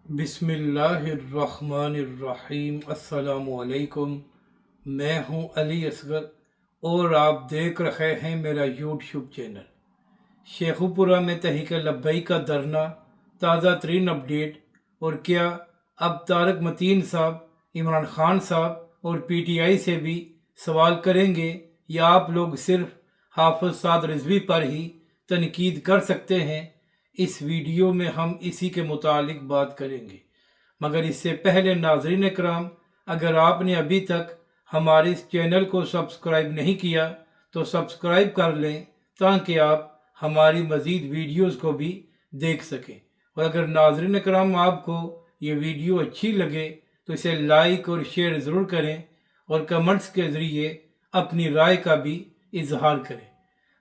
बिस्मिल्लाहिर्रहमानिर्रहीम। अस्सलामुअलैकुम। मैं हूं अली असगर और आप देख रहे हैं मेरा यूट्यूब चैनल। शेखुपुरा में तहरीक लब्बैक का धरना, ताज़ा तरीन अपडेट। और क्या अब तारक मतीन साहब, इमरान खान साहब और पीटीआई से भी सवाल करेंगे या आप लोग सिर्फ हाफिज साद रिजवी पर ही तनकीद कर सकते हैं? इस वीडियो में हम इसी के मुतालिक बात करेंगे, मगर इससे पहले नाज़रीन कराम, अगर आपने अभी तक हमारे इस चैनल को सब्सक्राइब नहीं किया तो सब्सक्राइब कर लें ताकि आप हमारी मज़ीद वीडियोस को भी देख सकें। और अगर नाज़रीन कराम आपको ये वीडियो अच्छी लगे तो इसे लाइक और शेयर ज़रूर करें और कमेंट्स के ज़रिए अपनी राय का भी इजहार करें।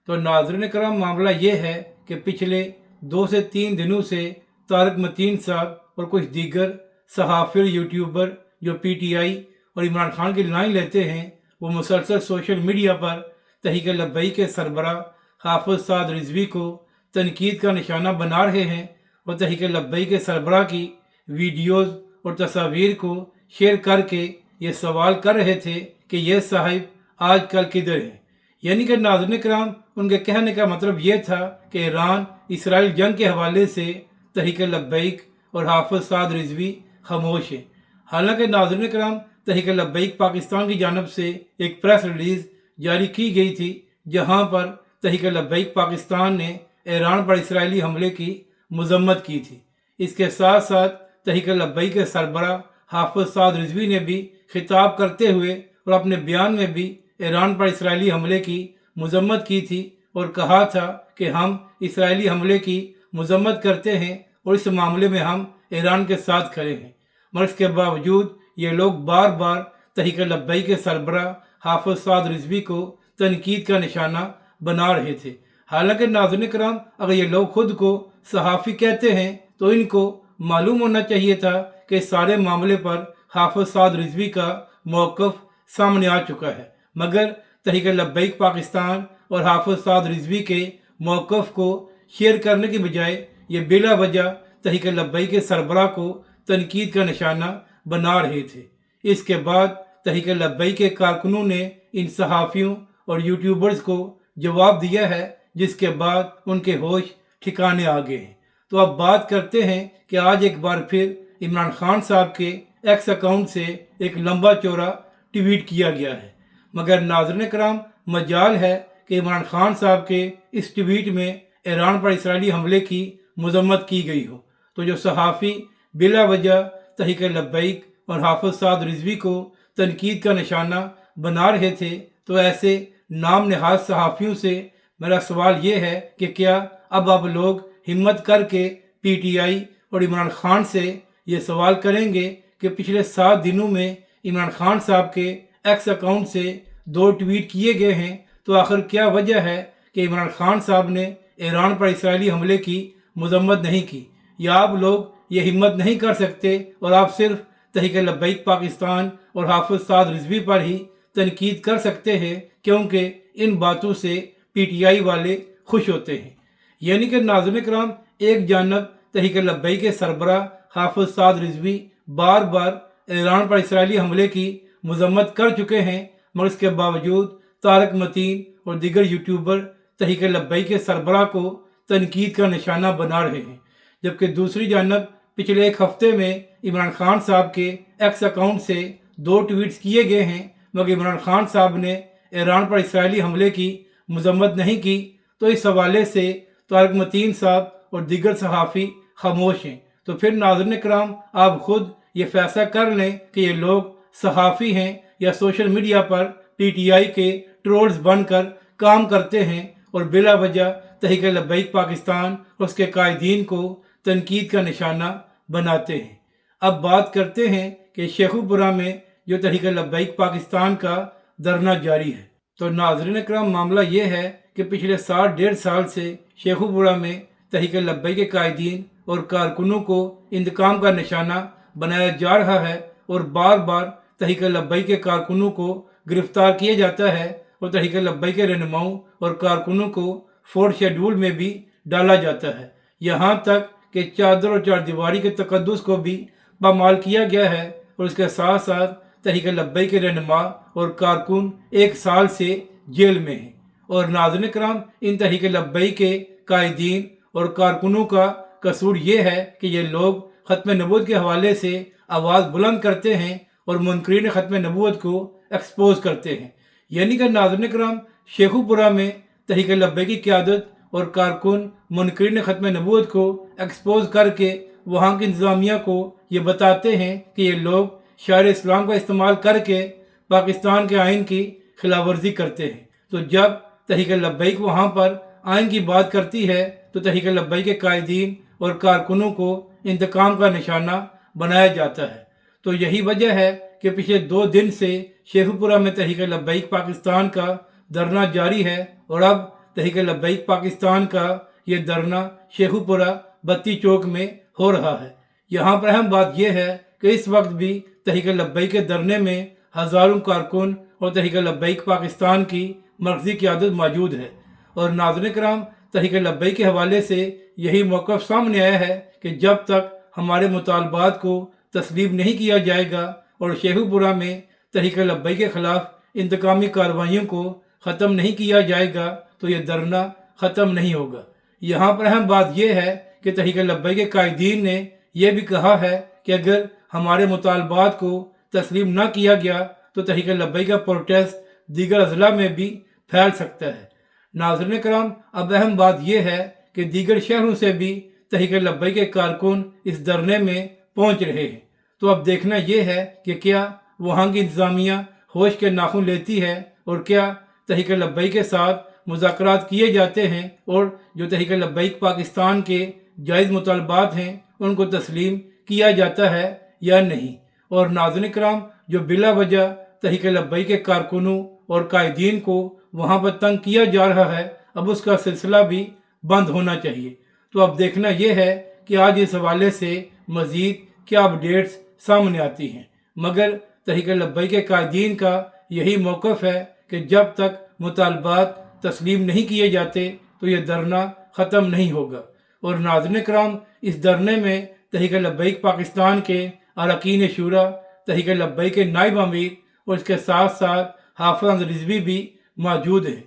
तो नाज़रीन कराम, मामला ये है कि पिछले 2 से 3 दिनों से तारक मतीन साहब और कुछ दीगर सहाफ़ी यूट्यूबर जो पीटीआई और इमरान खान की लाइन लेते हैं, वो मुसलसल सोशल मीडिया पर तहरीक लब्बैक के सरबरा हाफिज साद रिजवी को तनकीद का निशाना बना रहे हैं और तहरीक लब्बैक के सरबरा की वीडियोज़ और तस्वीर को शेयर करके ये सवाल कर रहे थे कि ये साहिब आजकल किधर हैं। यानी कि नाज़रीन कराम, उनके कहने का मतलब ये था कि ईरान इसराइल जंग के हवाले से तहरीक लब्बैक और हाफिज साद रिजवी खामोश है। हालांकि नाज़रीन कराम, तहरीक लब्बैक पाकिस्तान की जानब से एक प्रेस रिलीज़ जारी की गई थी जहां पर तहरीक लब्बैक पाकिस्तान ने ईरान पर इसराइली हमले की मजम्मत की थी। इसके साथ साथ तहरीक लब्बैक के सरबरा हाफिज साद रिजवी ने भी खिताब करते हुए और अपने बयान में भी ईरान पर इसराइली हमले की मजम्मत की थी और कहा था कि हम इसराइली हमले की मजम्मत करते हैं और इस मामले में हम ईरान के साथ खड़े हैं। मगर इसके बावजूद ये लोग बार बार तहरीक लब्बैक के सरबरा हाफिज साद रिजवी को तनकीद का निशाना बना रहे थे। हालांकि नाज़रीन कराम, अगर ये लोग खुद को सहाफ़ी कहते हैं तो इनको मालूम होना चाहिए था कि सारे मामले पर हाफिज साद रिजवी का मौक़िफ़ सामने आ चुका है, मगर तहरीक लब्बैक पाकिस्तान और हाफिज साद रिजवी के मौक़िफ़ को शेयर करने की बजाय ये बिला वजह तहरीक लब्बैक के सरबरा को तनकीद का निशाना बना रहे थे। इसके बाद तहरीक लब्बैक के कारकुनों ने इन सहाफ़ियों और यूट्यूबर्स को जवाब दिया है, जिसके बाद उनके होश ठिकाने आ गए हैं। तो अब बात करते हैं कि आज एक बार फिर इमरान खान साहब के एक्स अकाउंट से एक लंबा चौड़ा ट्वीट किया गया है, मगर नाज़रीन कराम, मजाल है कि इमरान खान साहब के इस ट्वीट में ईरान पर इसराइली हमले की मजम्मत की गई हो, तो जो सहाफ़ी बिला वजह तहरीक लब्बैक और हाफिज साद रिजवी को तनकीद का निशाना बना रहे थे, तो ऐसे नाम नहाज सहाफ़ियों से मेरा सवाल ये है कि क्या अब आप लोग हिम्मत करके पीटीआई और इमरान खान से ये सवाल करेंगे कि पिछले 7 दिनों में इमरान खान साहब के एक्स अकाउंट से 2 ट्वीट किए गए हैं, तो आखिर क्या वजह है कि इमरान खान साहब ने ईरान पर इसराइली हमले की मजम्मत नहीं की? या आप लोग ये हिम्मत नहीं कर सकते और आप सिर्फ तहरीक लब्बैक पाकिस्तान और हाफिज साद रिजवी पर ही तनकीद कर सकते हैं क्योंकि इन बातों से पीटीआई वाले खुश होते हैं? यानी कि नाज़रीन कराम, एक जानब तहरीक लब्बैक के सरबरा हाफिज साद रिजवी बार बार ईरान पर इसराइली हमले की मजम्मत कर चुके हैं, मगर इसके बावजूद तारक मतीन और दीगर यूट्यूबर तहरीक लब्बैक के सरबरा को तनकीद का निशाना बना रहे हैं। जबकि दूसरी जानब पिछले एक हफ्ते में इमरान खान साहब के एक्स अकाउंट से 2 ट्वीट्स किए गए हैं, मगर इमरान खान साहब ने ईरान पर इसराइली हमले की मजम्मत नहीं की। तो इस हवाले से तारक मतीन साहब और दीगर सहाफ़ी खामोश हैं। तो फिर नाज़रीन कराम, आप खुद ये फैसला कर लें कि ये लोग सहाफ़ी हैं या सोशल मीडिया पर पीटीआई के ट्रोल्स बनकर काम करते हैं और बिला वजह तहरीक लब्बैक पाकिस्तान और उसके कायदीन को तनकीद का निशाना बनाते हैं। अब बात करते हैं कि शेखुपुरा में जो तहरीक लब्बैक पाकिस्तान का धरना जारी है। तो नाज़रीन कराम, मामला ये है कि पिछले 1.5 साल से शेखुपुरा में तहरीक लब्बैक के कायदीन और कारकुनों को इंतकाम का निशाना बनाया जा रहा है और बार बार तहरीक लब्बैक के कारकुनों को गिरफ्तार किया जाता है और तहरीक लब्बैक के रहनुमाओं और कारकुनों को 4th शेड्यूल में भी डाला जाता है। यहाँ तक कि चादर और चारदीवारी के तकद्दुस को भी पामाल किया गया है और इसके साथ साथ तहरीक लब्बैक के रहनुमा और कारकुन 1 साल से जेल में हैं। और नाज़रीन किराम, इन तहरीक लब्बैक के कायदीन और कारकुनों का कसूर ये है कि ये लोग ख़त्म नबूवत के हवाले से आवाज़ बुलंद करते हैं और मुनकरीन ख़त्म नबूवत को एक्सपोज करते हैं। यानी कि नाज़रीन किराम, शेखुपुरा में तहरीक लब्बैक की क़यादत और कारकुन मुनकरीन ख़त्म नबूवत को एक्सपोज करके वहाँ की इंतज़ामिया को ये बताते हैं कि ये लोग शायर इस्लाम का इस्तेमाल करके पाकिस्तान के आइन की खिलाफ वर्जी करते हैं। तो जब तहरीक लब्बैक वहाँ पर आइन की बात करती है तो तहरीक लब्बैक के कायदीन और कारकुनों को इंतकाम का निशाना बनाया जाता है। तो यही वजह है कि पिछले 2 दिन से शेखुपुरा में तहरीक लब्बैक पाकिस्तान का धरना जारी है और अब तहरीक लब्बैक पाकिस्तान का ये धरना शेखुपुरा बत्ती चौक में हो रहा है। यहाँ पर अहम बात यह है कि इस वक्त भी तहरीक लब्बैक के धरने में हज़ारों कारकुन और तहरीक लब्बैक पाकिस्तान की मरकज़ी क़यादत मौजूद है। और नाज़रीन किराम, तहरीक लब्बैक के हवाले से यही मौक़िफ़ सामने आया है कि जब तक हमारे मुतालबात को तस्लीम नहीं किया जाएगा और शेखुपुरा में तहरीक लब्बैक के ख़िलाफ़ इंतकामी कार्रवाइयों को ख़त्म नहीं किया जाएगा तो ये धरना ख़त्म नहीं होगा। यहाँ पर अहम बात यह है कि तहरीक लब्बैक के कायदीन ने यह भी कहा है कि अगर हमारे मुतालबात को तस्लीम न किया गया तो तहरीक लब्बैक का प्रोटेस्ट दीगर अजला में भी फैल सकता है। नाज़रीन किराम, अब अहम बात यह है कि दीगर शहरों से भी तहरीक लब्बैक के कारकुन इस धरने में पहुंच रहे हैं। तो अब देखना यह है कि क्या वहाँ की इंतज़ामिया होश के नाखून लेती है और क्या तहरीक लब्बैक के साथ मुज़ाकरात किए जाते हैं और जो तहरीक लब्बैक पाकिस्तान के जायज़ मुतालबात हैं उनको तस्लीम किया जाता है या नहीं। और नाज़रीन किराम, जो बिला वजह तहरीक लब्बैक के कारकुनों और कायदीन को वहाँ पर तंग किया जा रहा है, अब उसका सिलसिला भी बंद होना चाहिए। तो अब देखना यह है कि आज इस हवाले से मज़ीद क्या अपडेट्स सामने आती हैं। मगर तहरीक लब्बैक के कायदीन का यही मौक़िफ़ है कि जब तक मुतालबात तस्लीम नहीं किए जाते तो ये धरना ख़त्म नहीं होगा। और नाज़रीन किराम, इस धरने में तहरीक लब्बैक पाकिस्तान के अरकान शूरा, तहरीक लब्बैक के नायब अमीर और इसके साथ साथ हाफ़िज़ रिज़वी भी मौजूद हैं।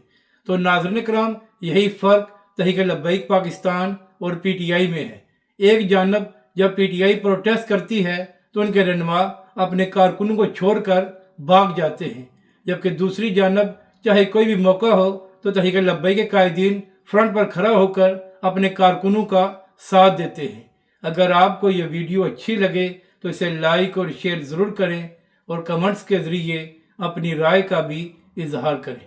तो नाज़रीन किराम, यही फ़र्क तहरीक लब्बैक पाकिस्तान और PTI में है। एक जानब जब PTI प्रोटेस्ट करती है तो उनके रहनुमा अपने कारकुनों को छोड़कर भाग जाते हैं, जबकि दूसरी जानब चाहे कोई भी मौका हो तो तहरीक लब्बैक के कायदीन फ्रंट पर खड़ा होकर अपने कारकुनों का साथ देते हैं। अगर आपको ये वीडियो अच्छी लगे तो इसे लाइक और शेयर ज़रूर करें और कमेंट्स के ज़रिए अपनी राय का भी इजहार करें।